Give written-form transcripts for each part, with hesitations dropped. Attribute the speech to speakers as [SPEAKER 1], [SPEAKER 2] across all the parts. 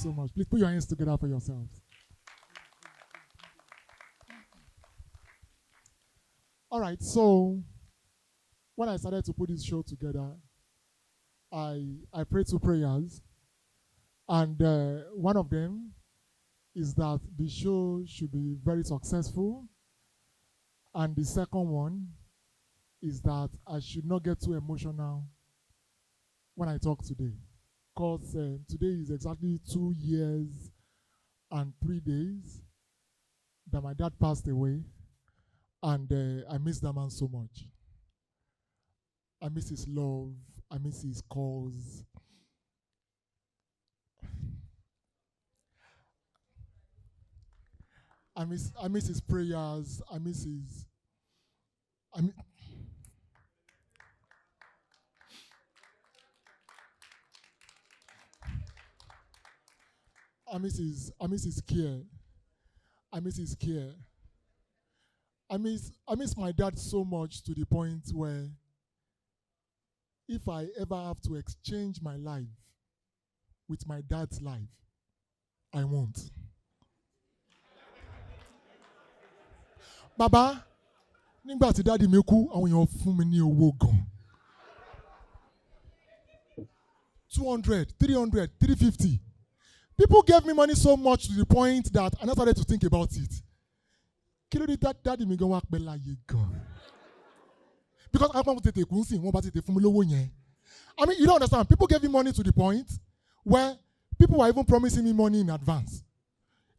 [SPEAKER 1] so much. Please put your hands together for yourselves. All right, so when I started to put this show together, I prayed 2 prayers, and one of them is that the show should be very successful, and the second one is that I should not get too emotional when I talk today, because today is exactly 2 years and 3 days that my dad passed away, and I miss that man so much. I miss his love, I miss his calls. I miss his prayers, I miss his care. I miss his care. I miss my dad so much to the point where if I ever have to exchange my life with my dad's life, I won't. Baba, nígbà tí daddy mi kú, àwọn èèyàn fún mi ní owó gan. 200, 300, 350. People gave me money so much to the point that I started to think about it. Kí ló dé daddy mi gan wá pẹ́ láyé gan? Because I want to take kunsi, wọ́n bá tètè fún mi lówó yẹn. I mean, you don't understand. People gave me money to the point where people were even promising me money in advance.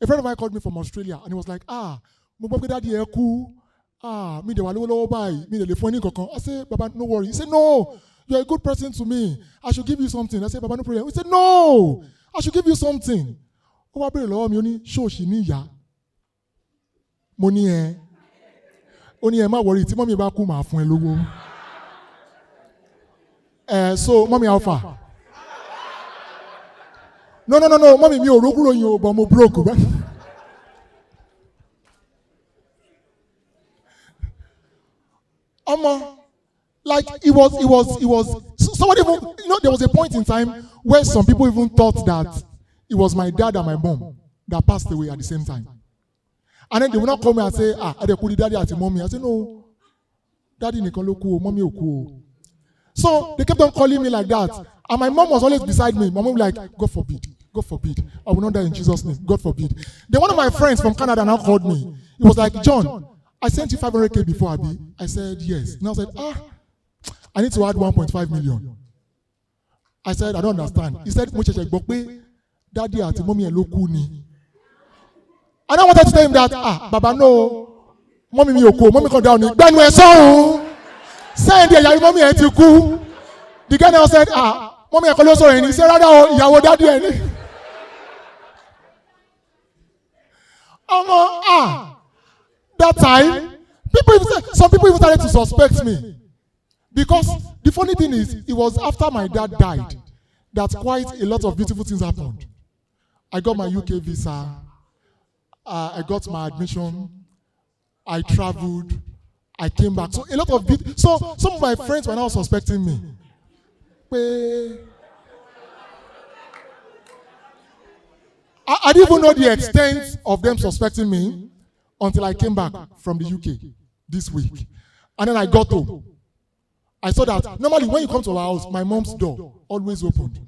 [SPEAKER 1] A friend of mine called me from Australia and he was like, mo gbọ́ pé daddy ẹ kú, mi dẹ̀ wà lówó báyìí, mi dẹ̀ lè fún ẹ ní kankan. I said, Baba, no worry. He said, no, you're a good person to me. I should give you something. I said, Baba, no problem. He said, no, I should give you something. Ó wá bèrè lọ́wọ́ mi, ó ní, ṣóòṣì ní ìyá. Mo ní ẹ. Ó ní ẹ má worry, tí mọ́mí bá kú màá fún ẹ lówó. So, mommy, how far? No, mommy, mi ò rókúrò yín o, but mo broke. Like it was. Somebody even, there was a point in time where some people even thought that it was my dad and my mom that passed away at the same time. And then they would not call me and say, Adekudi daddy ati mommy. I said, no, daddy nìkan ló kú o, mommy ò kú o. So they kept on calling me like that. And my mom was always beside me. My mom was like, God forbid. God forbid. I will not die in Jesus' name. God forbid. Then one of my friends from Canada now called me. He was like, John, I sent you 500K before, Abi. I said, yes. And I said, I need to add 1.5 million. I said, I don't understand. He said, daddy ati mommy ẹ ló kú ni. And I wanted to tell him that, Baba, no, mommy mi ò kú, mommy come down ni. Gbẹ́nu ẹ sọ́run. Send the ìyàwó mommy ẹ ti kú. The guy now said, mommy ẹ kọ́ ló sọ̀rọ̀ ẹni. He said, rather, ìyàwó daddy ẹni. That time, some people even started to suspect me. Because the funny thing is, it was after my dad died that quite a lot of beautiful things happened. I got my UK visa. I got my admission. I traveled. I came back. So a lot of so some of my friends were now suspecting me. I didn't even know the extent of them suspecting me until I came back from the UK this week. And then I got home. I saw that normally when you come to our house, my mom's door always opened.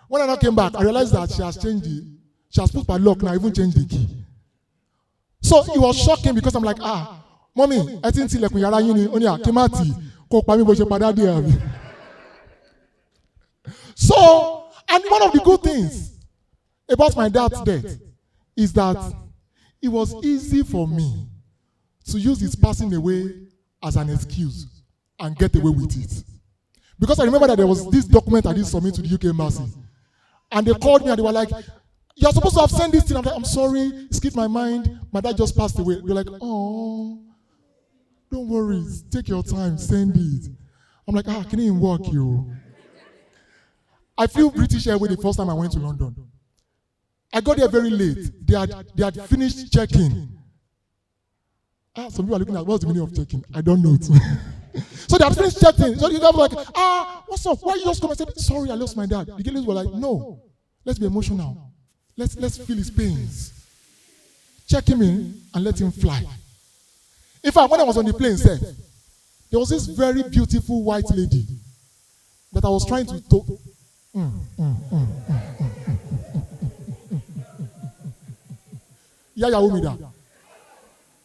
[SPEAKER 1] When I now came back, I realized that she has put my lock now, even changed the key. So it was shocking because I'm like, mommy, I think like yara yini onya kimati ko pa mi bo se pada dia. So, and one of the good things about my dad's death is that it was easy for me to use his passing away as an excuse and get away with it. Because I remember that there was this document I did submit to the UK Embassy. And they called me and they were like, you're supposed to have sent this thing. I'm like, I'm sorry, it skipped my mind. My dad just passed away. They're like, oh, don't worry, take your time, send it. I'm like, can it even work, yo? I flew British Airways the first time I went to London. I got there very late. They had finished checking. Some people are looking at what's the meaning of checking. I don't know it. So they had finished checking. So the guy was like, what's up? Why you just come? I said, sorry, I lost my dad. The girls were like, no, let's be emotional. Let's feel his pains. Check him in and let him fly. In fact, when I was on the plane, there was this very beautiful white lady that I was trying to talk. Yaya Umida.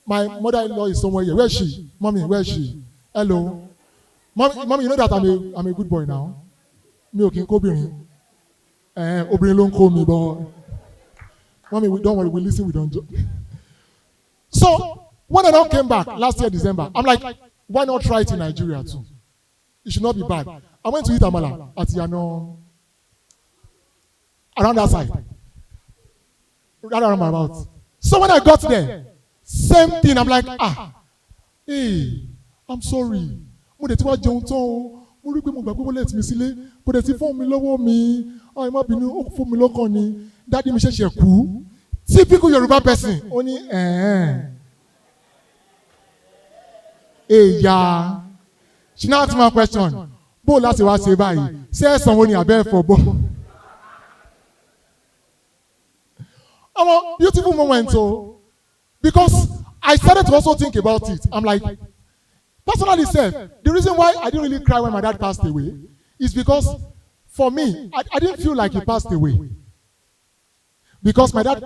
[SPEAKER 1] My mother-in-law is somewhere here. Where is she? Mommy, where is she? Hello. Mommy, you know that I'm a good boy now. Me okay, Kobirin. Obirin don't call me, but mommy, don't worry, we listen, we don't joke. So when I now came back last year, December, I'm like, why not try it in Nigeria too? It should not be bad. I went to eat amala at Yano, around that side. Right around my mouth. So when I got there, same thing. I'm like, hey, I'm sorry. Mo de ti wa jẹun tán o. Mo rí pé mo gbàgbé mo let mi sílé. Kò dẹ̀ ti fún mi lọ́wọ́ mi. Ẹ má bínú, ó fún mi lọ́kàn ni. Daddy mi ṣẹ̀ṣẹ̀ kú. Typical Yoruba person. Ó ní yeah. She now asked me a question. Bó láti wá ṣe báyìí. Ṣé ẹ̀sán wo ni àbẹ́ ẹ̀fọ́ bọ́? Beautiful moment, so because I started to also think about it. I'm like, personally, the reason why I didn't really cry when my dad passed away is because for me, I didn't feel like he passed away. Because my dad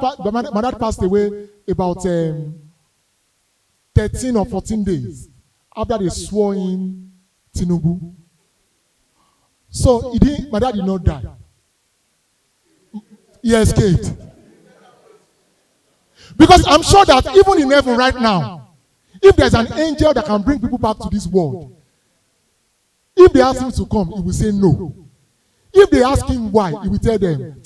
[SPEAKER 1] passed away about 13 or 14 days after they swore in Tinubu. So my dad did not die. He escaped. Because I'm sure that even in heaven right now, if there's an angel that can bring people back to this world, if they ask him to come, he will say no. If they ask him why, he will tell them,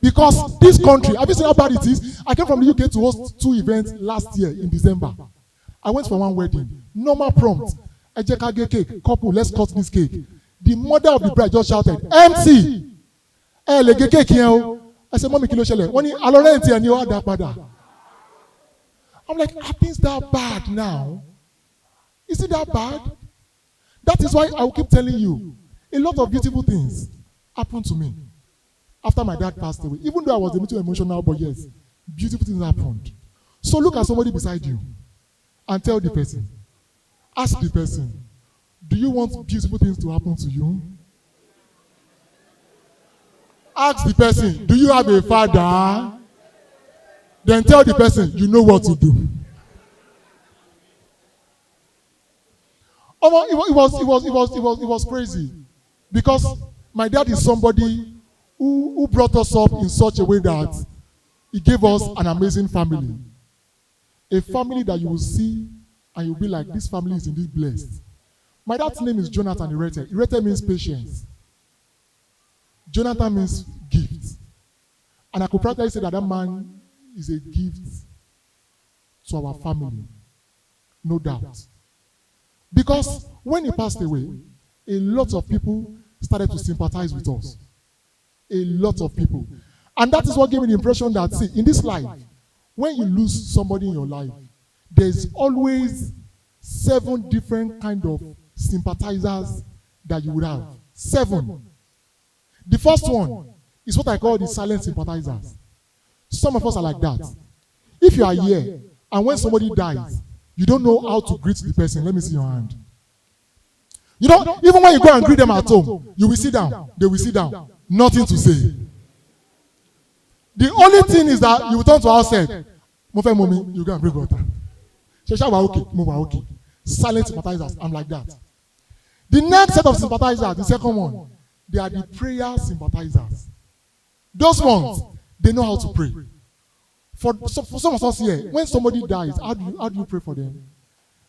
[SPEAKER 1] because this country, have you seen how bad it is? I came from the UK to host 2 events last year in December. I went for one wedding. Normal prompt. Ejeka get cake. Couple, let's cut this cake. The mother of the bride just shouted, MC! Get cake here. I said, Mommy, kilo shele. I'm like, are things that bad now? Is it that bad? That is why I will keep telling you, a lot of beautiful things happened to me after my dad passed away. Even though I was a little emotional, but yes, beautiful things happened. So look at somebody beside you and tell the person, ask the person, do you want beautiful things to happen to you? Ask the person, do you have a father? Then tell the person, you know what to do. It was crazy. Because my dad is somebody who brought us up in such a way that he gave us an amazing family. A family that you will see and you'll be like, this family is indeed blessed. My dad's name is Jonathan Irete. Irete means patience. Jonathan means gift. And I could practically say that man is a gift to our family. No doubt. Because when he passed away, a lot of people started to sympathize with us. A lot of people. And that is what gave me the impression that, see, in this life, when you lose somebody in your life, there's always 7 different kind of sympathizers that you would have. 7. The first one is what I call the silent sympathizers. Some of us are like that. If you are here and when somebody dies, you don't know how to greet the person. Let me see your hand. You know, even when you go and greet them at home, you will sit down. They will sit down. Nothing to say. The only thing is that you will turn to outside. Mommy, you go and bring water. Okay. Silent sympathizers. I'm like that. The next set of sympathizers, the second one, they are the prayer sympathizers. Those ones, they know how to pray. For some of us here, when somebody dies, how do you pray for them?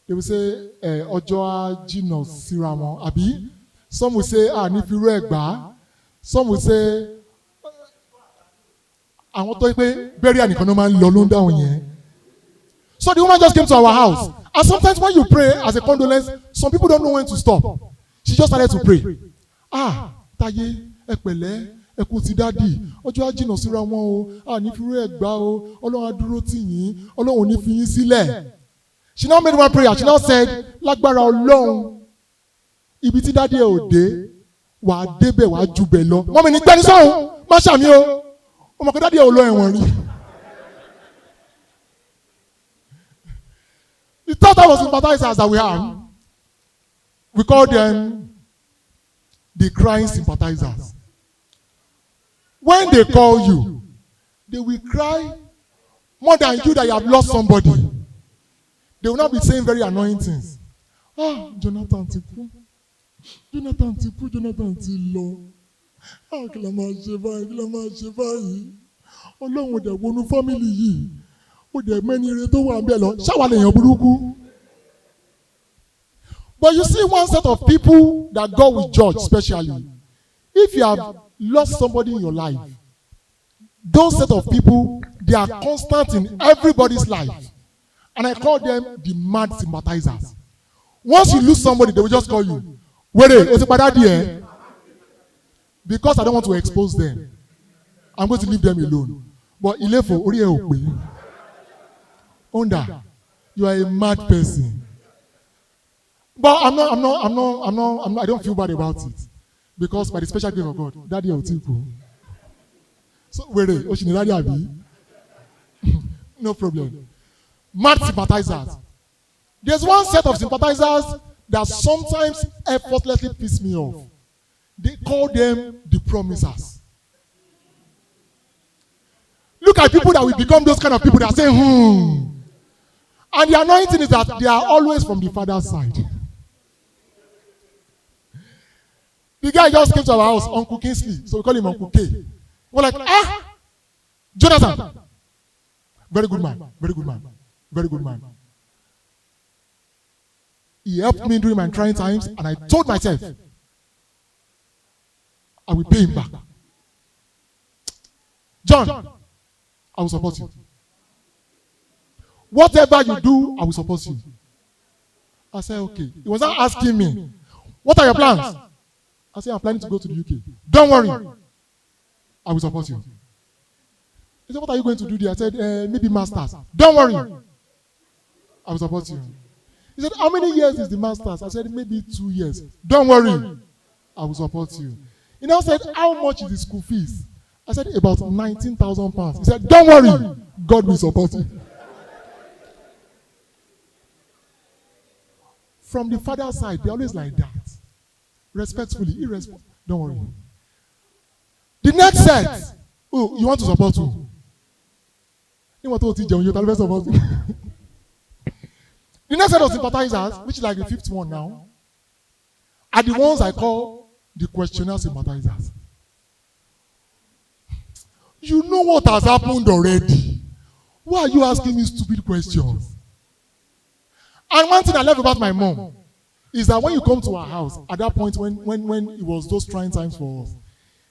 [SPEAKER 1] They will say, Ojoa Jinos Siramo Abi. Some will say, Nifiru Egba. Some will say, I want to bury an economy lolun down here. So the woman just came to our house. And sometimes when you pray as a condolence, some people don't know when to stop. She just started to pray. Taye, Ekpele, Ekuti Daddy, Ojoa Jinos Siramo, Nifiru Egba, Olorun aduro ti yin, Olorun ni fi yin sílẹ̀. She now made one prayer. She now said, Lágbára Ọlọ́run, ibi tí Daddy ò dé, wà á débẹ̀ wà á jubẹ̀ lọ. Mọ́mí ní gbẹ́ni sọ́hún. Masha mi o. O mo ko daddy o lo ẹ̀wọ̀n rí. The third type of sympathizers that we have, we call them the crying sympathizers. When they call you, they will cry more than you that you have lost somebody. They will not be saying very annoying things. Ah, Jonathan ti kú. Jonathan ti kú, Jonathan ti lọ. Ah, kí la máa ṣe báyìí, kí la máa ṣe báyìí. Ọlọ́run ò dẹ̀ wọnú fámìlì yìí. Ó dẹ̀ mẹ́ni ire tó wà ń bẹ̀ lọ. Ṣáwa lèèyàn burúkú. But you see one set of people that God will judge especially. If you have lost somebody in your life, those set of people, they are constant in everybody's life. And I call them the mad sympathizers. Once you lose somebody, they will just call you. Because I don't want to expose them, I'm going to leave them alone. But Ilefo, Onda, you are a mad person. But I don't feel bad about it. Because by the special grace of God, Daddy Otiku. So, no problem. Mad sympathizers. There's one set of sympathizers that sometimes effortlessly piss me off. They call them the promisers. Look at people that will become those kind of people that say, And the annoying thing is that they are always from the father's side. The guy just came to our house, Uncle Kingsley, so we call him Uncle K. We're like, Jonathan. Very good man, very good man, very good man. He helped me during my trying times, and I told myself, I will pay him back. John, I will support you. Whatever you do, I will support you. I said, okay. He was not asking me, what are your plans? I said, I'm planning to go to the UK. Don't worry. I will support you. He said, what are you going to do there? I said, maybe masters. Don't worry. I will support you. He said, how many years is the masters? I said, maybe 2 years. Don't worry. I will support you. He now said, how much is the school fees? I said, about 19,000 pounds. He said, don't worry. God will support you. From the father's side, they always like that. Respectfully, irrespectfully. Don't worry. The next set. Oh, you want to support who? You want to teach them, you can support who? The next set of sympathizers, which is like the fifth one now, are the ones I call the questioner sympathizers. You know what has happened already. Why are you asking me stupid questions? And one thing I love about my mom is that when you come to our house, at that point when it was those trying times for us,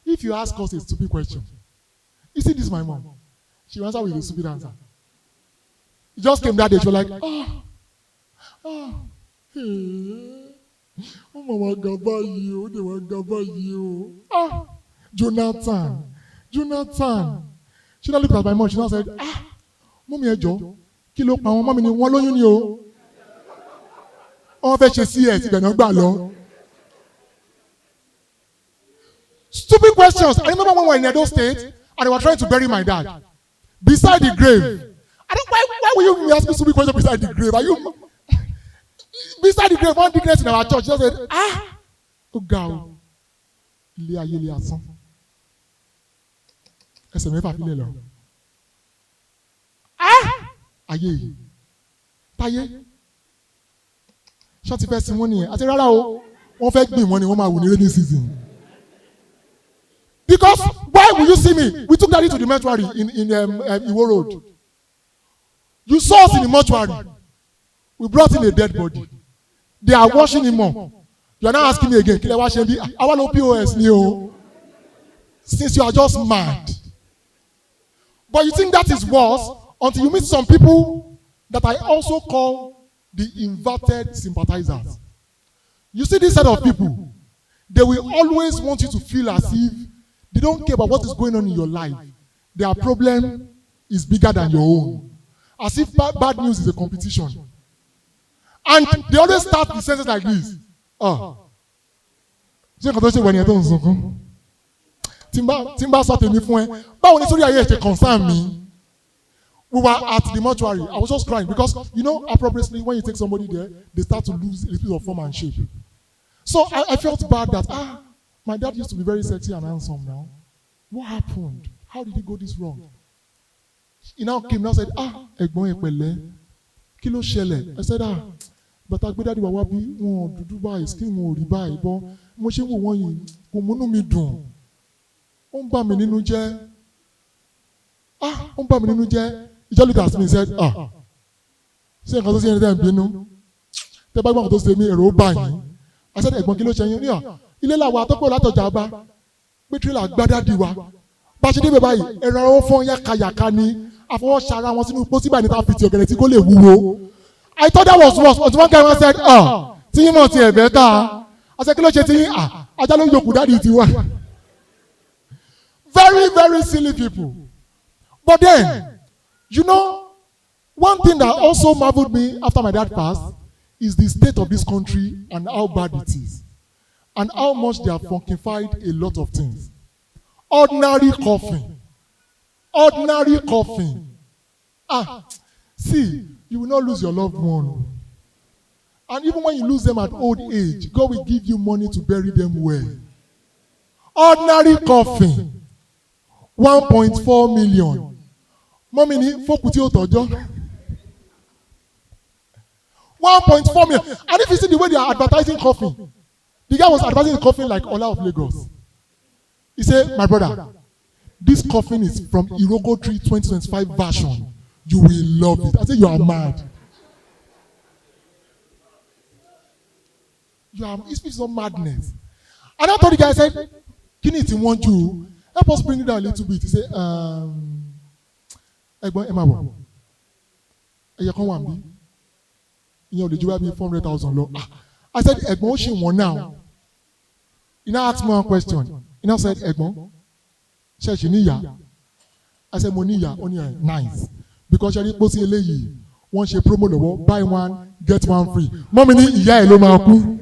[SPEAKER 1] if you ask us a stupid question, you see, this is my mom. She answered with a stupid answer. It just came that day, she was like, Mama gaba you, they were gaba you. Jonathan. She now looked at my mom, she now said, Mommy Ejo, kilo pa won mommy ni won lóyún ni o. Stupid questions. I remember when we were in Edo State and they were trying to bury my dad beside the grave. Why will you ask me stupid questions beside the grave? Are you beside the grave? One dignity in our church just said, oh God, ilé ayé ilé asán. Ẹsẹ̀ mẹ́fà fi lè lọ. Ayé yìí. Táyé. Short first money. I said, rárá o, wọ́n fẹ́ gbìn wọ́n ni wọ́n máa wù ní rainy season. Because why will you see me? We took daddy to the mortuary in Iwo Road. You saw us in the mortuary. We brought in a dead body. They are washing him up. You are now asking me again, Kile wa ṣe bí? Àwa ló POS ni o. Since you are just mad. But you think that is worse until you meet some people that I also call the inverted sympathizers. You see this set of people, they will always want you to feel as if they don't care about what is going on in your life. Their problem is bigger than your own. As if bad news is a competition. And they always start the sentence like this. Tí Timba sort of fún ẹ. Báwo ni sórí ayé ẹ ṣe concern me? We were at the mortuary. I was just crying because, you know, appropriately, when you take somebody there, they start to lose a little bit of form and shape. So I felt bad that, my dad used to be very sexy and handsome now. What happened? How did he go this wrong? He now came and said, ẹ̀gbọ́n ẹ pẹ̀lẹ́, kí ló ṣẹlẹ̀? I said, bàtà gbé dáàdi wà wá bí wọn dúdú báyìí, skin wọn ò rí báyìí, bọ́ mo ṣe ń wò wọ́n yìí, kò múnú mi dùn. Ó ń bà mí nínú jẹ́. Ó ń bà mí nínú jẹ́. He just looked at me and said, ṣé nǹkan tó ṣe ẹni tẹ́ ń bínú? Tẹ́ bá gbọ́n tó ṣe mí èrò ó bà yín. I said, ẹ̀gbọ́n kí ló ṣe yín? Ní ilé làwọn àtọ́pọ̀ látọ̀jà bá pé tírélà gbádàdì wa. Bá a ṣe débẹ̀ báyìí, ẹ̀rọ ó fọ́n yákayàká ni àfọwọ́sara wọn sínú pósí báyìí níta fìtì ọ̀gẹ̀dẹ̀ tí kò lè wúwo. I thought that was worse. But one guy once said, tí yín mọ̀ ti ẹ̀ bẹ́ẹ̀ ta. I said, kí ló ṣe tí yín? Ajá ló ń yòókù dáàdi ti wá. Very, very silly people. But then, you know, one thing that also marveled me after my dad passed is the state of this country and how bad it is. And how much they have funkified a lot of things. Ordinary coughing. Ordinary coughing. See, you will not lose your loved one. And even when you lose them at old age, God will give you money to bury them well. Ordinary coughing. 1.4 million. Mommy ni fokuti otojo. 1.4 million. And if you see the way they are advertising coughing, the guy was advertising coughing like Ola of Lagos. He said, my brother, this coffin is from Iroko Tree 2025 version. You will love it. I said, you are mad. It's not madness. And I told the guy, I said, Kiniti want you. Help us bring it down a little bit. He said, Ẹ̀gbọ́n Emma wo. Ẹ̀yẹ kan wà mí. Ìyẹn ò lè ju wá bí 400,000 lọ. I said, Ẹ̀gbọ́n ó ṣì wọ́n now. He now asked me one question. He now said, Ẹ̀gbọ́n, ṣé ṣì ní ìyá? I said, mo ní ìyá. Ó ní nice. Because ṣe rí pósí eléyìí, wọ́n ṣe promo lọ́wọ́, buy one, get one free. Mọ́mi ní ìyá ẹ̀ ló máa kú.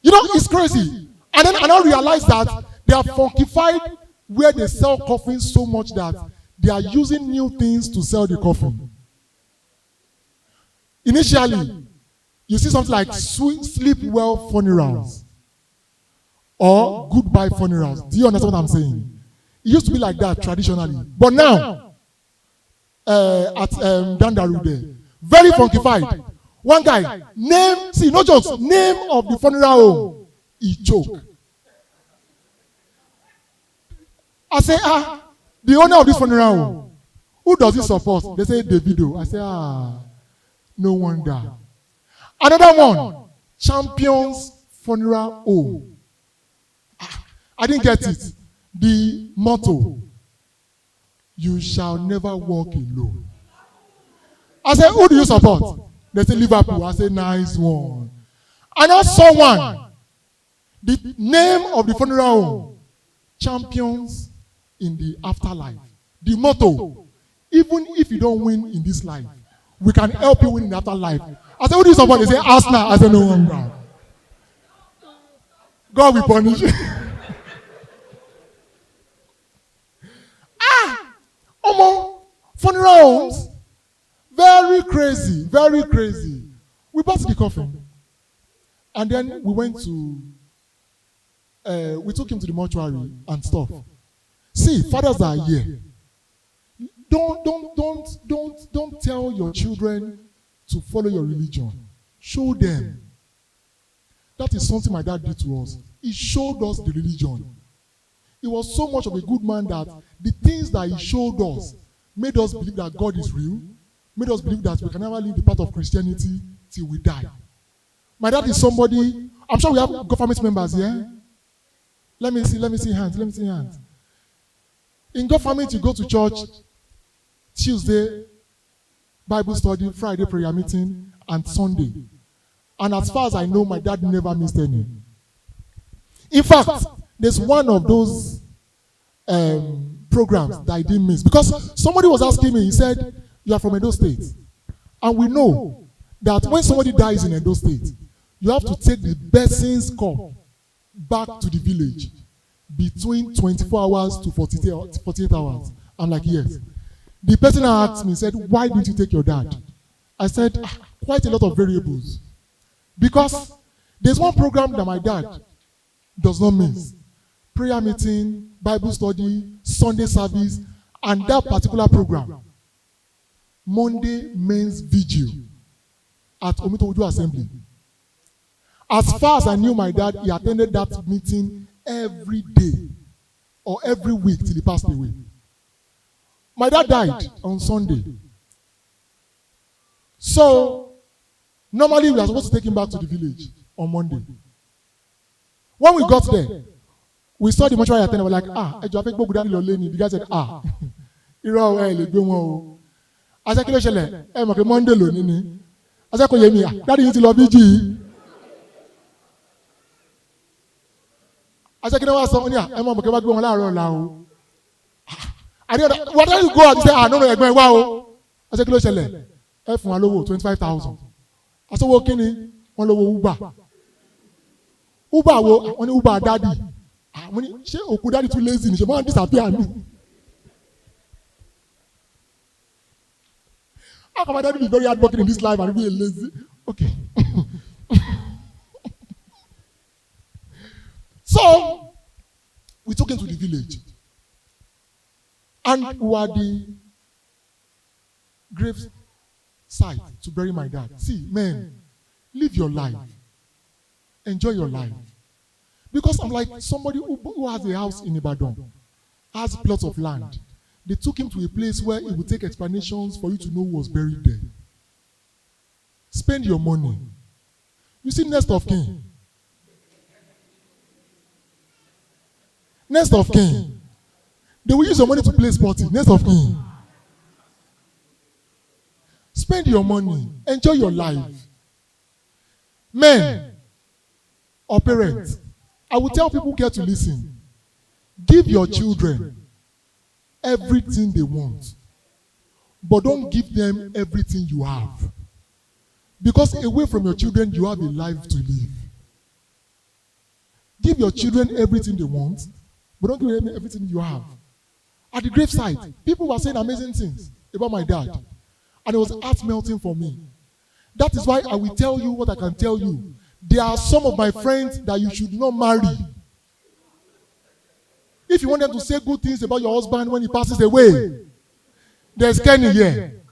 [SPEAKER 1] You know, it's crazy. And then I now realize that they have funkified where they sell coffins so much that they are using new things to sell the coffin. Initially, you see something like sleep well funerals or goodbye funerals. Do you understand what I'm saying? It used to be like that traditionally. But now, at Dandaru there, very funkified. One guy, no jokes, name of the funeral home, he choke. I say, the owner of this funeral home, who does he support? They say, Davido. I say, no wonder. Another one, Champions Funeral Home. I didn't get it. The motto, you shall never walk alone. I say, who do you support? They say Liverpool. I say, nice one. And I saw one. The name of the funeral home, Champions in the Afterlife. The motto, even if you don't win in this life, we can help you win in the afterlife. I say, who do you support? They say, Arsenal. I say, no wonder. God will punish you. Funeral homes, very crazy, very crazy. We bought the coffin, and then we went to, we took him to the mortuary and stuff. See, fathers are here. Don't tell your children to follow your religion. Show them. That is something my dad did to us. He showed us the religion. He was so much of a good man that the things that he showed us made us believe that God is real, made us believe that we can never leave the path of Christianity till we die. My dad is somebody, I'm sure we have government members here. Let me see hands. In government, you go to church Tuesday, Bible study, Friday prayer meeting, and Sunday. And as far as I know, my dad never missed any. In fact, there's one of those programs that I didn't miss. Because somebody was asking me, he said, you are from Edo State. And we know that when somebody dies in Edo State, you have to take the person's cup back to the village between 24 hours to 48 hours. I'm like, yes. The person asked me, said, why didn't you take your dad? I said, quite a lot of variables. Because there's one program that my dad does not miss. Prayer meeting, Bible study, Sunday service, and that particular program, Monday men's vigil at Omitowoju Assembly. As far as I knew my dad, he attended that meeting every day or every week till he passed away. My dad died on Sunday. So, normally we are supposed to take him back to the village on Monday. When we got there, we saw the mortuary attendant. We were like, the guy said, I said, Monday lónìí. I said, Daddy, you love BG. I said, I didn't, what did you go out and say, no, wow. I said, F one low 25,000. I said, what can you? One low Uber. Only Uber daddy. When she daddy too lazy, she won't disappear. How come my daddy be very hard working in this life and be lazy? Okay. So we took him to the village. And we were the grave site to bury my dad. See, man, live your life. Enjoy your life. Because I'm like somebody who has a house in Ibadan, has plots of land. They took him to a place where it would take explanations for you to know who was buried there. Spend your money. You see, next of kin. Next of kin. They will use your money to play sporty. Next of kin. Spend your money. Enjoy your life. Men or parents, I will tell people here to listen. Give your children everything they want, but don't give them everything you have. Because away from your children, you have a life to live. Give your children everything they want, but don't give them everything you have. At the graveside, people were saying amazing things about my dad, and it was heart melting for me. That is why I will tell you what I can tell you. There are some of my friends that you should not marry. If you want them to say good things about your husband when he passes away, there's Kenny here.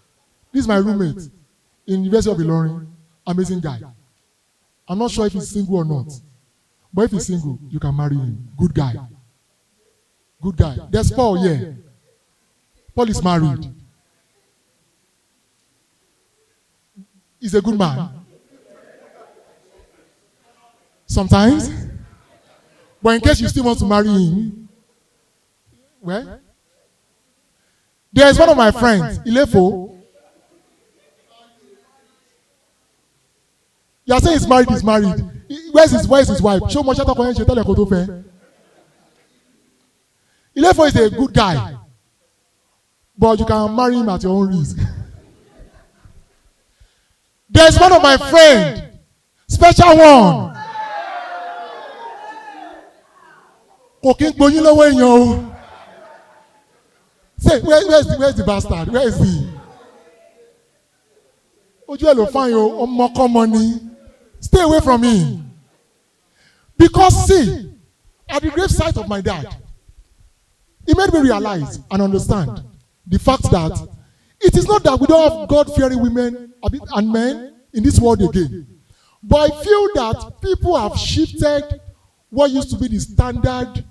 [SPEAKER 1] This is my roommate in University of Ilorin. Amazing guy. I'm not sure if he's single or not. But if he's single, you can marry him. Good guy. Good guy. There's Paul here. Paul is married. He's a good man. Sometimes. But in case you still want to marry him, well, there's one of my friends, Ilefo. You are saying he's married, he's married. Where's his wife? Show me Ilefo is a good guy. But you can marry him at your own risk. There's one of my friends, special one. Say, where's the bastard? Where is he? Stay away from him. Because see, at the grave site of my dad, it made me realize and understand the fact that it is not that we don't have God-fearing women and men in this world again. But I feel that people have shifted what used to be the standard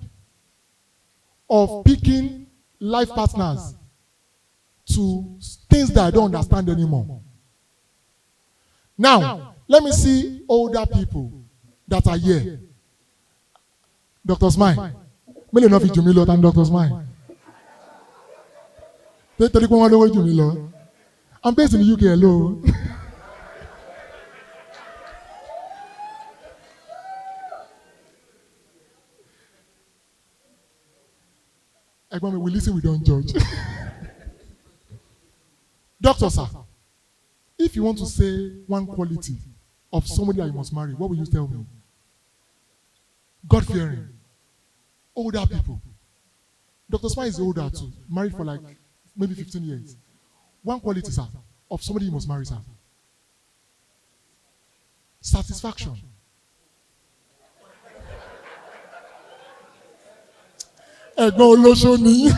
[SPEAKER 1] of picking life partners to things that I don't understand anymore. Now, let me see older people that are here. Dr. Smile. Many enough you me than Dr. Smile. I'm based in the UK, hello. We listen, we don't judge. Doctor, sir, if you want to say one quality of somebody that you must marry, what will you tell me? God-fearing. Older people. Dr. Smile is older too, married for like maybe 15 years. One quality, sir, of somebody you must marry, sir. Satisfaction. Ẹ̀gbọ́n olóṣó ni.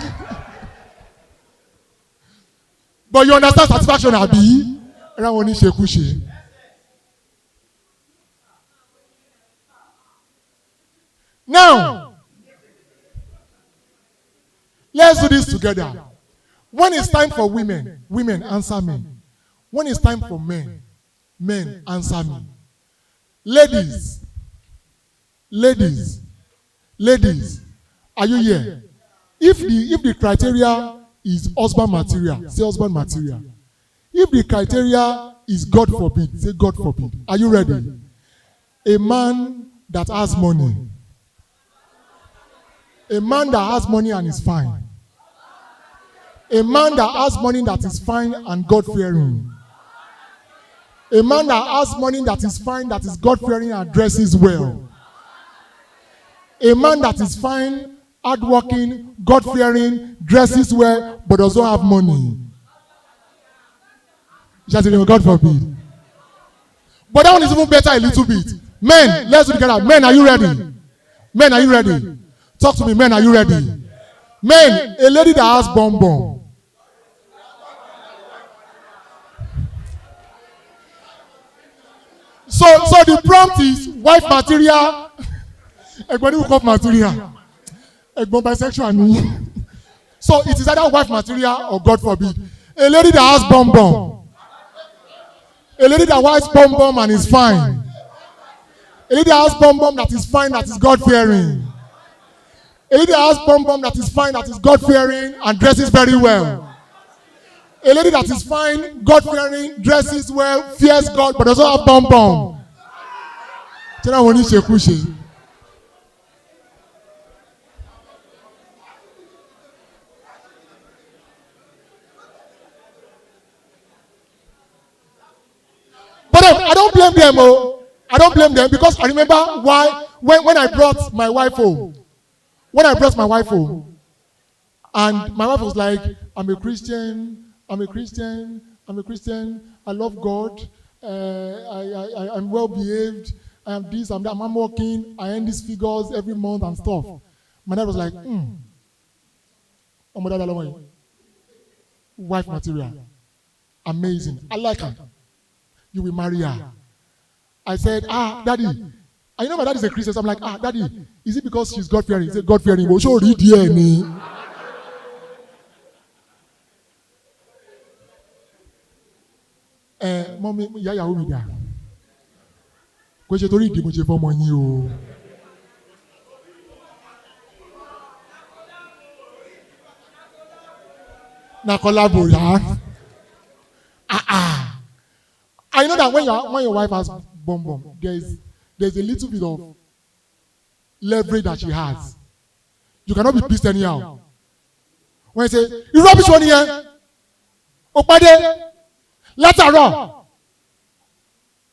[SPEAKER 1] But you understand satisfaction, àbí? Ẹ̀rọ àwọn oníṣekúṣe. Now, let's do this together. When it's time for women, women answer men. When it's time for men, men answer me. Ladies, ladies, ladies, are you here? If the criteria is husband material, say husband material. If the criteria is God forbid, say God forbid. Are you ready? A man that has money. A man that has money and is fine. A man that has money that is fine and God-fearing. A man that has money that is fine, that is God-fearing and dresses well. A man that is fine, hardworking, God-fearing, dresses well, but does not have money. Just God forbid. But that one is even better a little bit. Men, let's do it together. Men, are you ready? Men, are you ready? Talk to me, men, are you ready? Men, a lady that has bum bum. So the prompt is wife material. Everybody will call material. Bisexual. So it is either wife material or God forbid. A lady that has bum bum. A lady that has bum bum and is fine. A lady that has bum bum that is fine, that is God fearing. A lady that has bum bum that is fine, that is God fearing and dresses very well. A lady that is fine, God fearing, dresses well, fears God, but doesn't have bum bum. But I don't blame them, oh. I don't blame them because I remember why when I brought my wife home. When I brought my wife home, and my wife was like, I'm a Christian, I love God, I'm well behaved, I am this, I'm that, I'm working, I earn these figures every month and stuff. My dad was like, wife material, amazing, I like her. You will marry her. I said, daddy, I know my dad is a Christian, so I'm like, daddy, is it because she's God-fearing? He said, God-fearing. Well, show read DNA. Mommy, yeah, who da? Kò ṣe torí ìdí mo ṣe fọ́mọ yín o. Na collaborate. I know that when your wife has bum, there's a little bit of leverage that she has. You cannot be pissed anyhow. When you say, you rubbish one here, Opade, látàárọ̀,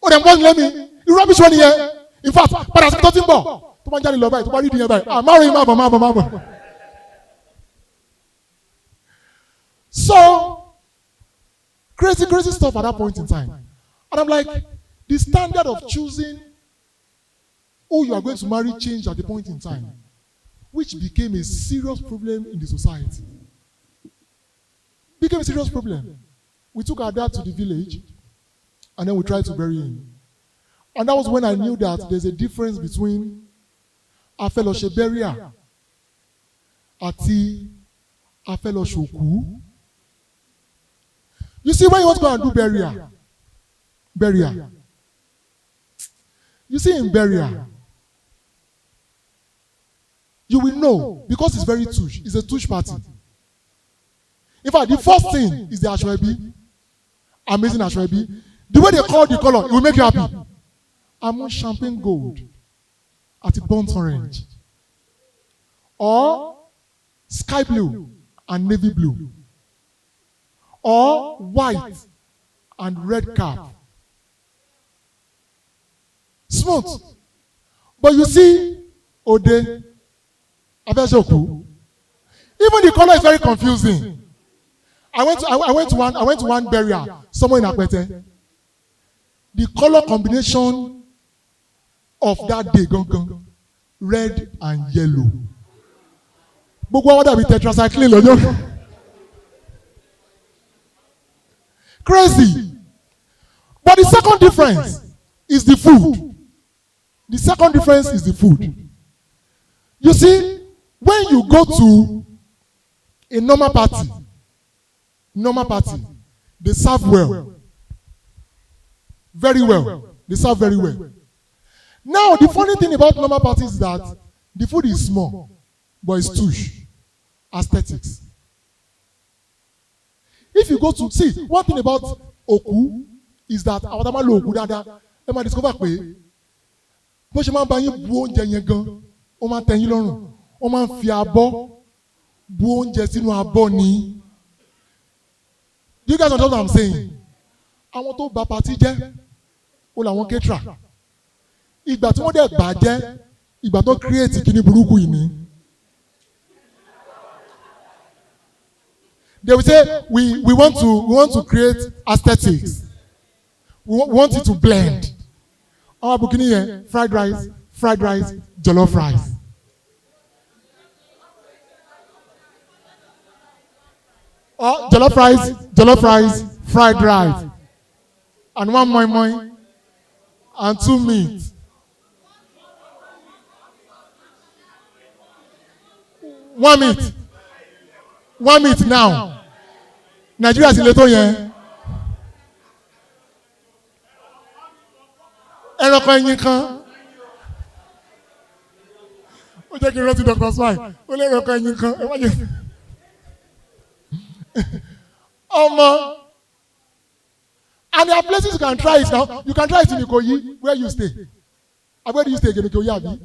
[SPEAKER 1] ó dẹ̀ ń let me, you rubbish one here. In fact, padà sí tó ti ń bọ̀, tó bá ń jáde lọ báyìí, tó bá rí ìdíyẹn báyìí, má bọ̀. So, crazy stuff at that point in time. And I'm like, the standard of choosing who you are going to marry changed at the point in time, which became a serious problem in the society. Became a serious problem. We took our dad to the village, and then we tried to bury him. And that was when I knew that there's a difference between Afeloshe burial àti Afeloshoku. You see, when you want to go and do burial. You see, in burial, you will know because it's very touch. It's a touch party. In fact, the first thing is the Ashwebi. Amazing Ashwebi. The way they call the color, it will make you happy. I'm on champagne gold at a burnt orange, or sky blue and navy blue, or white and red cap. Smooth. But you see, Ode, Even the color is very confusing. I went to one burial somewhere in Akwete. The color combination of that day, red and yellow. Gbogbo wa dàbí tetracycline lọ́jọ́. Crazy. But the second difference is the food. The second difference is the food. You see, when you go to a normal party, they serve well. Very well. They serve very well. Now, the funny thing about normal parties is that the food is small, but it's touche. Aesthetics. If you go to, see, one thing about Oku is that àwọn tá a máa lo Oku dáadáa, ẹ máa discover pé bó ṣe máa ń bá yín bu oúnjẹ yẹn gan, ó máa ń tẹ́ yín lọ́rùn, ó máa ń fi abọ́ bu oúnjẹ sínú abọ́ ni. Do you guys understand what I'm saying? Àwọn tó bà party jẹ́, ó làwọn caterer. Ìgbà tí wọ́n dẹ̀ bà jẹ́, ìgbà tó create kíní burúkú yìí ni. They will say we want to create aesthetics. We want it to blend. Our bukini here, fried rice, jollof rice. Or jollof rice, fried rice. And one moi and 2 meat. One meat now. Nigeria sì lè tó yẹn. Ẹranko ẹyin kan. Ó jẹ́ kí n rántí Dr. Smile. Ó lé ẹranko ẹyin kan. Ẹ má jẹ́. Ọmọ. And there are places you can try it now. You can try it in Ikoyi, where you stay. Where do you stay again? Ikoyi, Abi?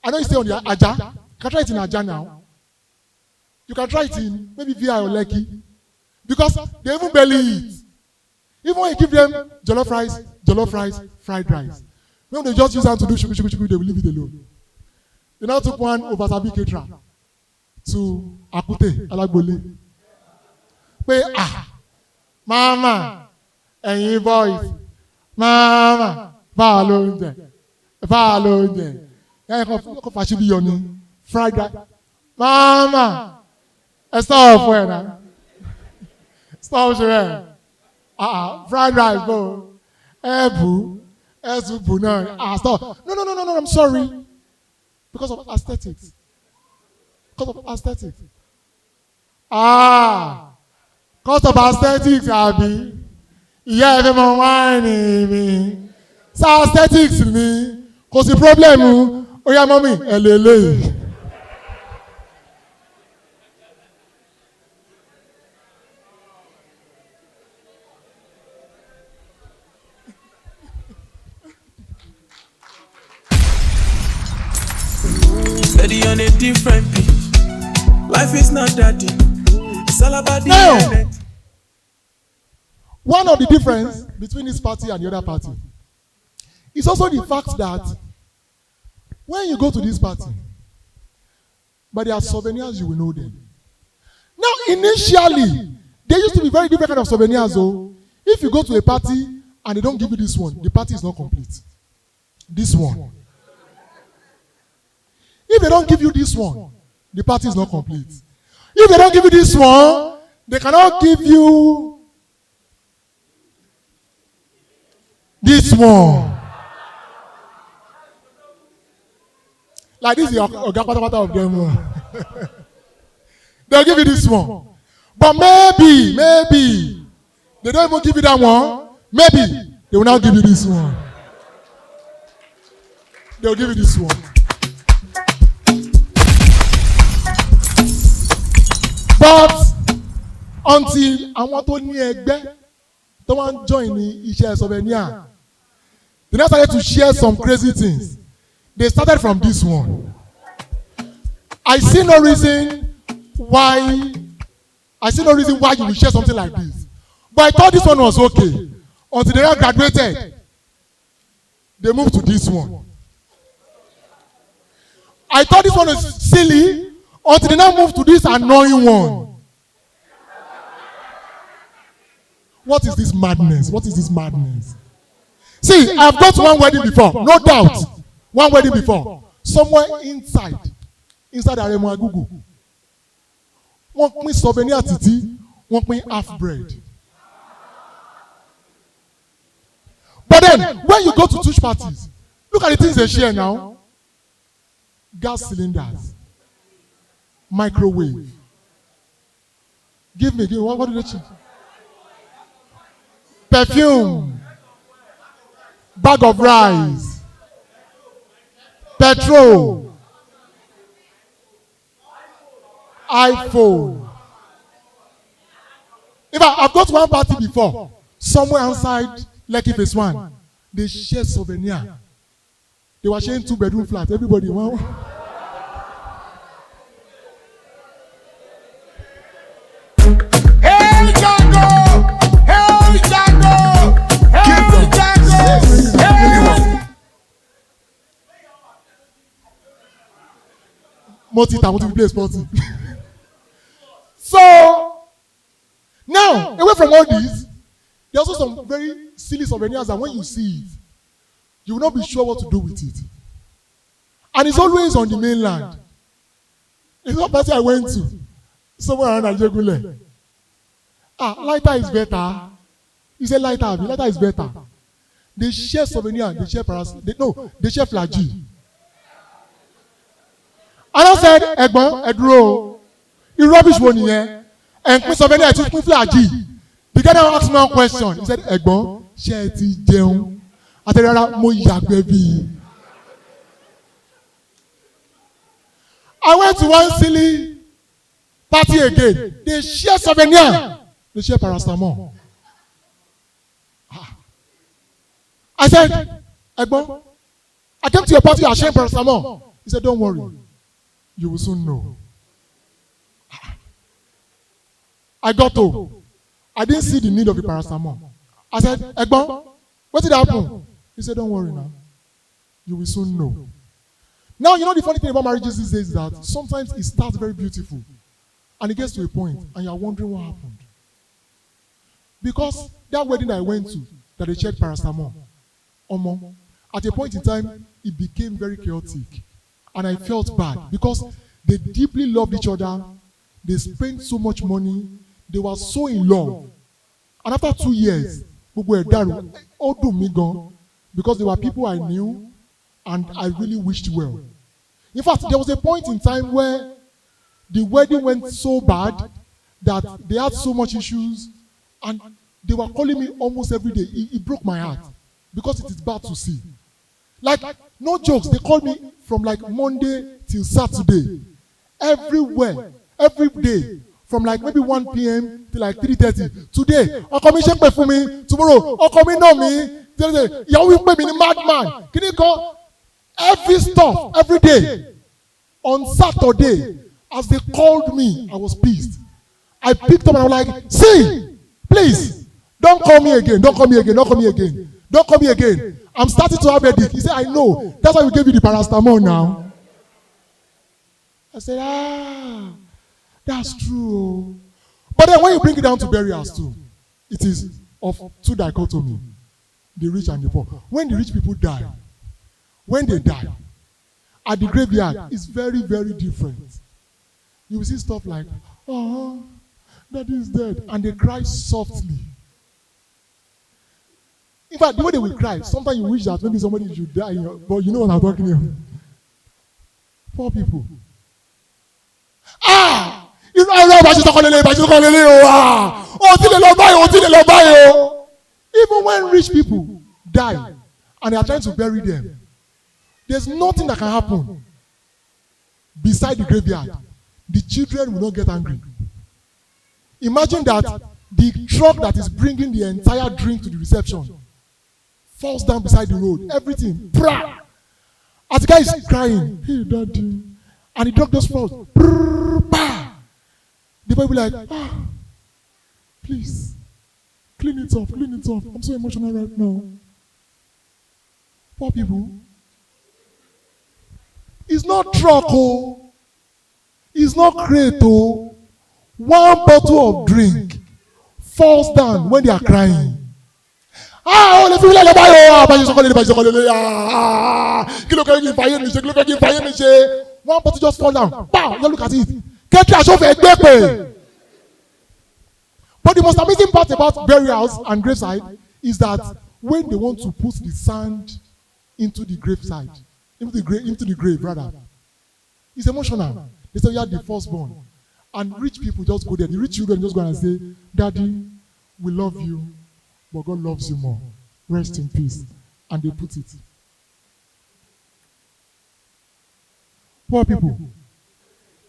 [SPEAKER 1] I know you stay on the Aja. You can try it in Aja now. You can try it in maybe VI or Lekki. Because they even barely eat. Even when you give them jollof rice, fried rice. When they just use them to do shuku, they will leave it alone. They now took one Obasabi caterer to Akute, Alagbole. Pé mama, ẹ̀yin boys, mama, báà ló ń jẹ, ẹ̀yin kò fàṣíbí yọ ni, fried rice, mama. Stop for now. Stop for fried rice, bro. Ebu no. Stop. No. I'm sorry. Because of aesthetics. Because of aesthetics, Abi. Yeah, everyone whining me. So aesthetics me. Cause the problem, oh yeah, mommy, elele.
[SPEAKER 2] Steady on a different beat. Life is not that deep. It's all about the internet.
[SPEAKER 1] One of the difference between this party and the other party is also the fact that when you go to this party, but there are souvenirs, you will know them. Now, initially, there used to be very different kind of souvenirs. So, if you go to a party and they don't give you this one, the party is not complete. This one. If they don't give you this one, the party is not complete. If they don't give you this one, they cannot give you this one. Like this is the Oga of them. They'll give you this one. But maybe, they don't even give you that one. Maybe they will now give you this one. They'll give you this one. But until àwọn tó ní ẹgbẹ́ tó wá ń join ní iṣẹ́ souvenir, they now started to share some crazy things. They started from this one. I see no reason why you will share something like this. But I thought this one was okay. Until they all graduated, they moved to this one. I thought this one is silly until they now move to this annoying one. What is this madness? What is this madness? See, I've got one wedding before, no doubt. One wedding before. Somewhere inside Aremo Agugu. One pin souvenir titi, one pin half bread. But then, when you go to church parties, look at the things they share now. Gas cylinders, microwave. Give me, what do they choose? Perfume, bag of rice, petrol, iPhone. In fact, I've got to one party before, somewhere outside Lekki Phase 1. They share souvenir. They were sharing 2-bedroom flats. Everybody, wow.
[SPEAKER 3] Hey Django! Hey Django! Hey Django! Hey!
[SPEAKER 1] Multi place party. So now, away from all these, there are also some very silly souvenirs, and when you see it, you will not be sure what to do with it. And it's always on the mainland. It's not party I went to, somewhere around Ajegule. Lighter is better. You say lighter is better. They share souvenir, they share they share flagy. And I said, Egbon, Edro, you rubbish one here. And put souvenir to put flagy. The guy now asked me one question. He said, Egbon, share ti jẹun. I said, mo yagbe bi. I went to one silly party again. They share souvenir. They share paracetamol. I said, Egbon, I came to your party, I shared paracetamol. He said, don't worry. You will soon know. I got to. I didn't see the need of the paracetamol. I said, Egbon, what did happen? He said, don't worry now. You will soon know. Now, you know the funny thing about marriages these days is that sometimes it starts very beautiful. And it gets to a point, and you are wondering what happened. Because that wedding I went to, that they checked paracetamol, at a point in time, it became very chaotic. And I felt bad because they deeply loved each other. They spent so much money. They were so in love. And after 2 years, because there were people I knew and I really wished well. In fact, there was a point in time where the wedding went so bad that they had so much issues and they were calling me almost every day. It broke my heart because it is bad to see. Like, no jokes, they called me from like Monday till Saturday. Everywhere, every day. From like maybe 1 p.m. to like 3:30. Today, ọkọ mi ṣe pè fún mi. Tomorrow, ọkọ mi know me. Ìyàwó mi pè mí ní madman. Kí ni kan? Every stuff, every day. On Saturday, as they called me, I was pissed. I picked up and I was like, see, please, don't call me again. Don't call me again. Don't call me again. Don't call me again. I'm starting to have a headache. He said, I know. That's why we gave you the paracetamol now. I said, that's true. But then when you bring it down to burials too, it is of two dichotomy, the rich and the poor. When the rich people die, when they die, at the graveyard, it's very, very different. You will see stuff like, oh, daddy is dead, and they cry softly. In fact, the way they will cry, sometimes you wish that maybe somebody should die, but you know what I'm talking about. Poor people. Even when rich people die and they are trying to bury them, there's nothing that can happen beside the graveyard. The children will not get angry. Imagine that the truck that is bringing the entire drink to the reception falls down beside the road. Everything. As the guy is crying, hey daddy, and the dog just falls. The boy will be like, please, clean it off, clean it off. I'm so emotional right now. Poor people. It's not truck, oh. It's not crate, oh. One bottle of drink falls down when they are crying. Ah, oh, feel like one bottle just fall down. Pow, you look at it. But the most amazing part about burials and graveside is that when they want to put the sand into the graveside, into the grave rather, it's emotional. They say you are the firstborn, and rich people just go there. The rich children just go and say, "Daddy, we love you, but God loves you more. Rest in peace," and they put it. Poor people.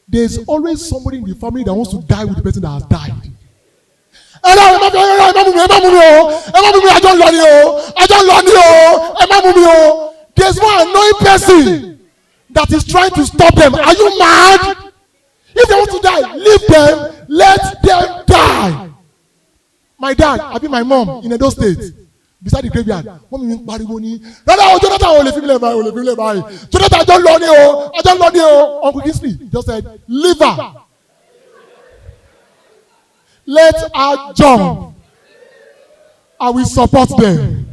[SPEAKER 1] There's always somebody in the family that wants to die with the person that has died. There's one annoying person that is trying to stop them. Are you mad? If they want to die, leave them, let them die. My dad, I mean my mom in Edo State, beside the graveyard. Jonathan, Jonathan, I don't love you. Uncle Kingsley just said, leave her. Let her jump. I will support them.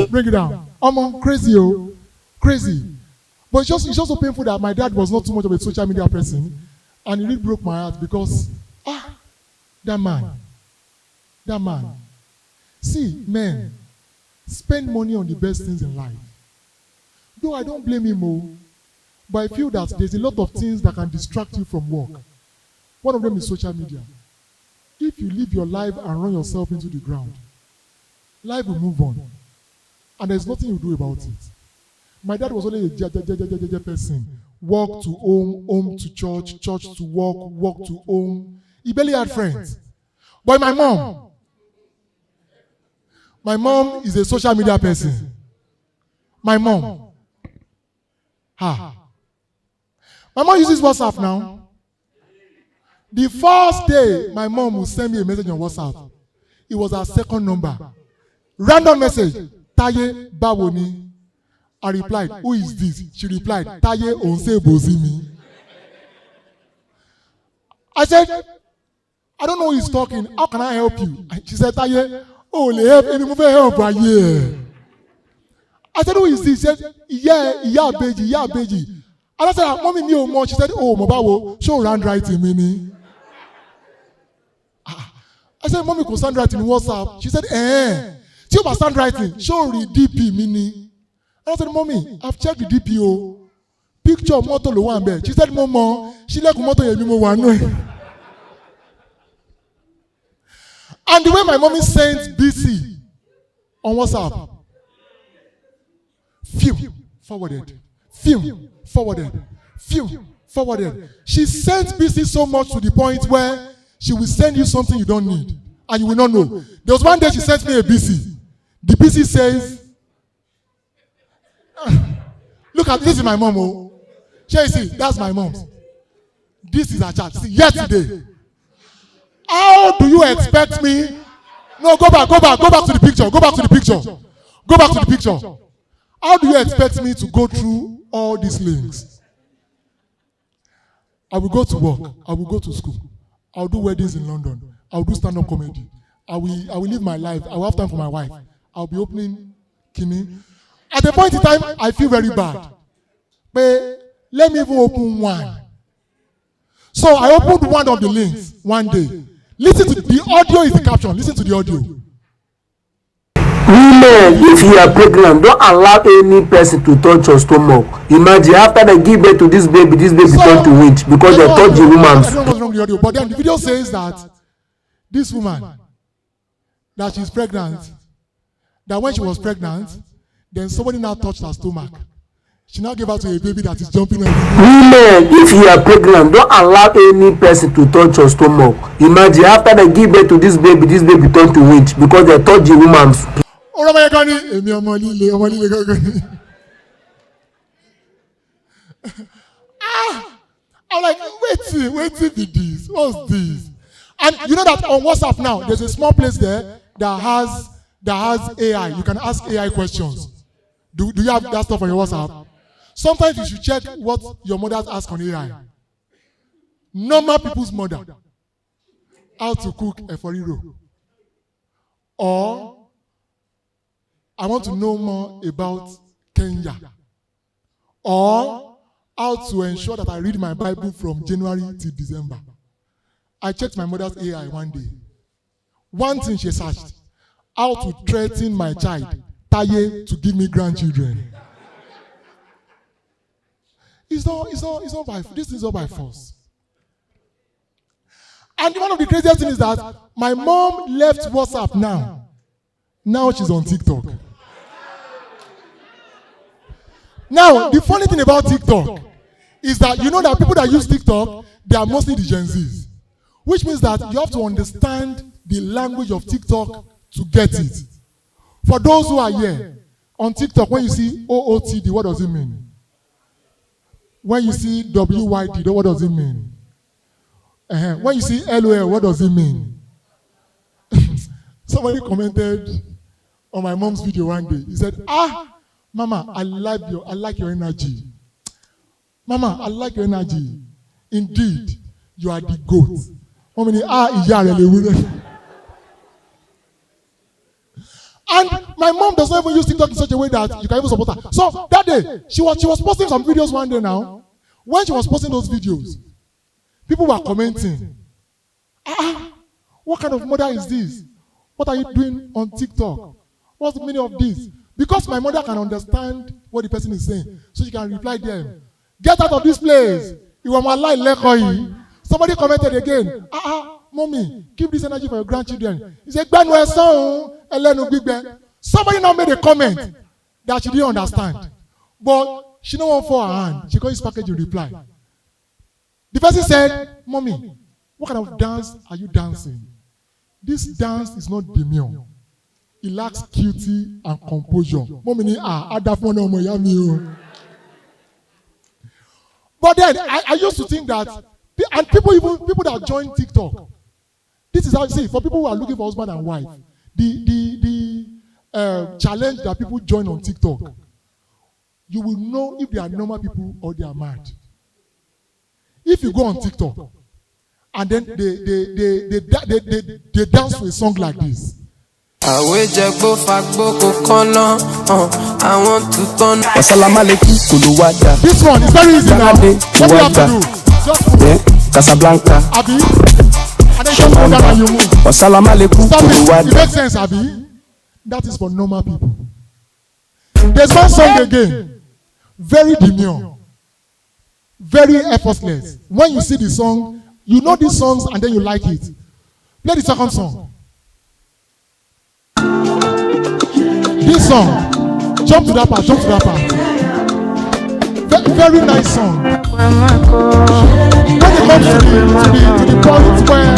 [SPEAKER 1] Bring it down. I'm crazy, oh. Crazy. But it's just so painful that my dad was not too much of a social media person. And it really broke my heart because, that man. See, men, spend money on the best things in life. Though I don't blame him, but I feel that there's a lot of things that can distract you from work. One of them is social media. If you live your life and run yourself into the ground, life will move on. And there's nothing you do about it. My dad was only a person. Walk to home, home to church, church to work, work to home. He barely had friends. But my mom is a social media person. My mom. My mom uses WhatsApp now. The first day my mom would send me a message on WhatsApp, it was her second number. Random message. Taye Bawoni. I replied, who is this? She replied, Taye Onse Bozimi. I said, I don't know who is talking. How can I help you? She said, Taye, oh, le help any move help by here. I said, who is this? She said, yeah, Beji. And I said, mommy, me or more. She said, oh, Mobawo, show handwriting, mini. I said, mommy, could handwriting in WhatsApp. She said, see about handwriting, show the DP, mini. And I said, mommy, I've checked the DPO. Picture of motor one bed. She said, Momo, she like motor one. And the way my mommy sent BC on WhatsApp, forwarded. She sent BC so much to the point where she will send you something you don't need, and you will not know. There was one day she sent me a BC. The BC says, look at this is my mom. Oh, see, that's my mom. This is her chat. See, yesterday. How do you expect me? No, go back to the picture. Go back to the picture. How do you expect me to go through all these links? I will go to work. I will go to school. I will do weddings in London. I will do stand-up comedy. I will live my life. I will have time for my wife. I will be opening Kimi. At a point in time, I feel very bad. But let me even open one. So I opened one of the links one day. Listen to the audio is the caption. Listen to the audio.
[SPEAKER 4] Women, if you are pregnant, don't allow any person to touch your stomach. Imagine after they give birth to this baby turn to witch because they touch the woman.
[SPEAKER 1] I don't know what's wrong with the audio, but then the video says that this woman, that she's pregnant, that when she was pregnant, then somebody now touched her stomach. She now gave birth to a baby that is jumping on.
[SPEAKER 4] Women, if you are pregnant, don't allow any person to touch your stomach. Imagine after they give birth to this baby turn to witch because they touch the woman.
[SPEAKER 1] I'm like, wait be this. What's this? And you know that on WhatsApp now, there's a small place there that has AI. You can ask AI questions. Do you have that stuff on your WhatsApp? Sometimes you should check what your mothers ask on AI. Normal people's mother. How to cook a foriro. Or I want to know more about Kenya. Or how to ensure that I read my Bible from January to December. I checked my mother's AI one day. One thing she searched, how to threaten my child, Taye, to give me grandchildren. This is not by force. And one of the craziest things is that my mom left WhatsApp now. Now she's on TikTok. Now, the funny thing about TikTok is that you know that people that use TikTok, they are mostly the Gen Zs. Which means that you have to understand the language of TikTok to get it. For those who are here, on TikTok, when you see OOTD, what does it mean? When you see WYD, what does it mean? When you see LOL, what does it mean? Somebody commented on my mom's video one day. He said, Mama, I like your energy. Mama, I like your energy. Indeed, you are the GOAT. And my mom does not even use TikTok in such a way that you can even support her. So that day, she was posting some videos one day now. When she was posting those videos, people were commenting, what kind of mother is this? What are you doing on TikTok? What's the meaning of this? Because my mother can understand what the person is saying, so she can reply them. Get out of this place. You are my life. Somebody commented again, Mommy, keep this energy for your grandchildren. He said, somebody now made a comment that she didn't understand. But she don't want for her hand. She got his package in reply. The person said, Mommy, what kind of dance are you dancing? This dance is not demure. It lacks cutie and composure. Mommy, but then I used to think that, and people that join TikTok, this is how you see, for people who are looking for husband and wife, the challenge that people join on TikTok, you will know if they are normal people or they are mad. If you go on TikTok and then they dance to a song like this.
[SPEAKER 5] I want to turn. Assalamu alaikum kuluwada.
[SPEAKER 1] This one is very easy now. What do you have to do? Just move.
[SPEAKER 5] Casablanca.
[SPEAKER 1] Abi. And then just move down and you move.
[SPEAKER 5] Assalamu alaikum kuluwada.
[SPEAKER 1] It makes sense, Abi. That is for normal people. There's one song again. Very demure. Very effortless. When you see the song, you know these songs and then you like it. Play the second song. This song. Jump to that part, jump to that part. Very nice song. When it comes to the point where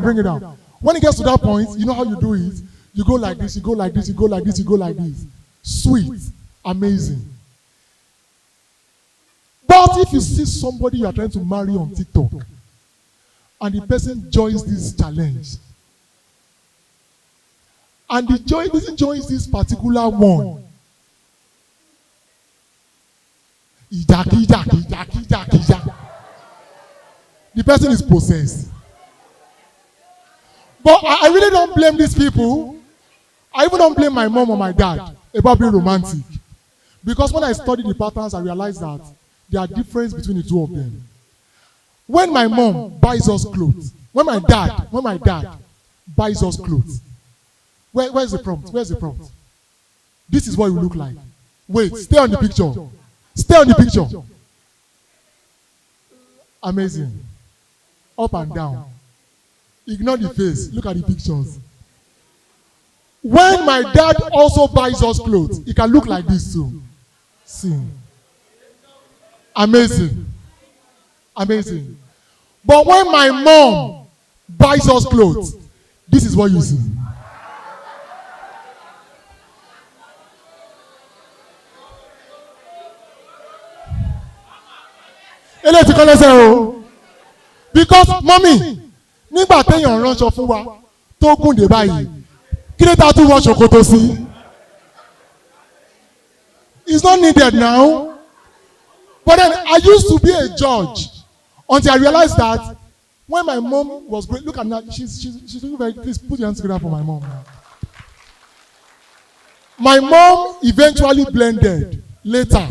[SPEAKER 1] bring it down. When it gets to that point, you know how you do it. You go like this, you go like this, you go like this, you go like this. Sweet, amazing. But if you see somebody you are trying to marry on TikTok, and the person joins this challenge, and the person joins this particular one, the person is possessed. But I really don't blame these people. I even don't blame my mom or my dad about being romantic. Because when I studied the patterns, I realized that there are differences between the two of them. When my mom buys us clothes, when my dad buys us clothes, where's the prompt? Where's the prompt? This is what you look like. Wait, stay on the picture. Stay on the picture. Amazing. Up and down. Ignore the face. Look at the pictures. When my dad also buys us clothes, it can look like this too. See. Amazing. Amazing. But when my mom buys us clothes, this is what you see. eléyìí ti kọ́ lẹ́sẹ̀ o because mọ́mì nígbà téèyàn ránṣọ fún wa tó gùn dé báyìí kí ló ta tún wọ ṣòkòtò sí it's not needed now but then I used to be a judge until I realized that when my mom was great look at her she's looking very please put your hands together for my mom now. My mom eventually blended later.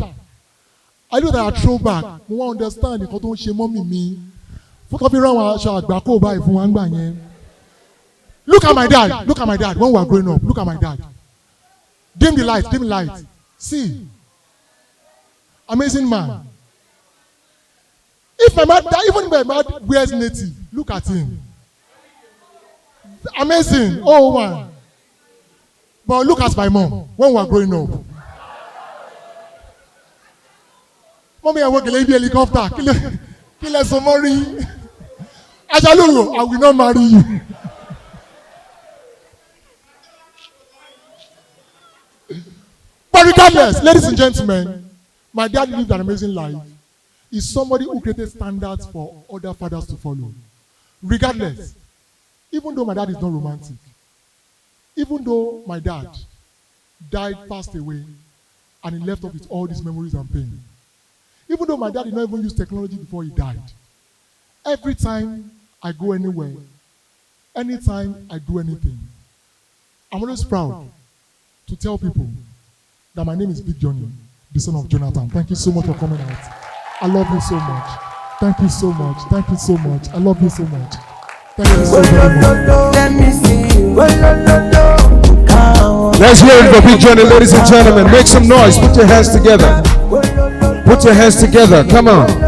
[SPEAKER 1] I know that I throw back. Mo wan understand nǹkan tó ń ṣe mọ́mì mi. Fọ́tọ́ fi rán àwọn aṣọ àgbákò báyìí fún wa ń gbà yẹn. Look at my dad when we were growing up. Look at my dad. Dim the light. See. Amazing man. If my man, even if my man wears native, look at him. Amazing. Oh man. But look at my mom when we were growing up. Mommy, I work a lady helicopter. Kill us some money. Ajalu, I will not marry you. But regardless, ladies and gentlemen, my dad lived an amazing life. He's somebody who created standards for other fathers to follow. Regardless, even though my dad is not romantic, even though my dad died, passed away, and he left us with all these memories and pain, even though my dad did not even use technology before he died, every time I go anywhere, anytime I do anything, I'm always proud to tell people that my name is Big Johnny, the son of Jonathan. Thank you so much for coming out. I love you so much. Thank you so much. Thank you so much. I love you so much. Thank you so very much.
[SPEAKER 5] Let me see you.
[SPEAKER 3] Let's hear it for Big Johnny, ladies and gentlemen. Make some noise. Put your hands together. Put your hands together. Come on.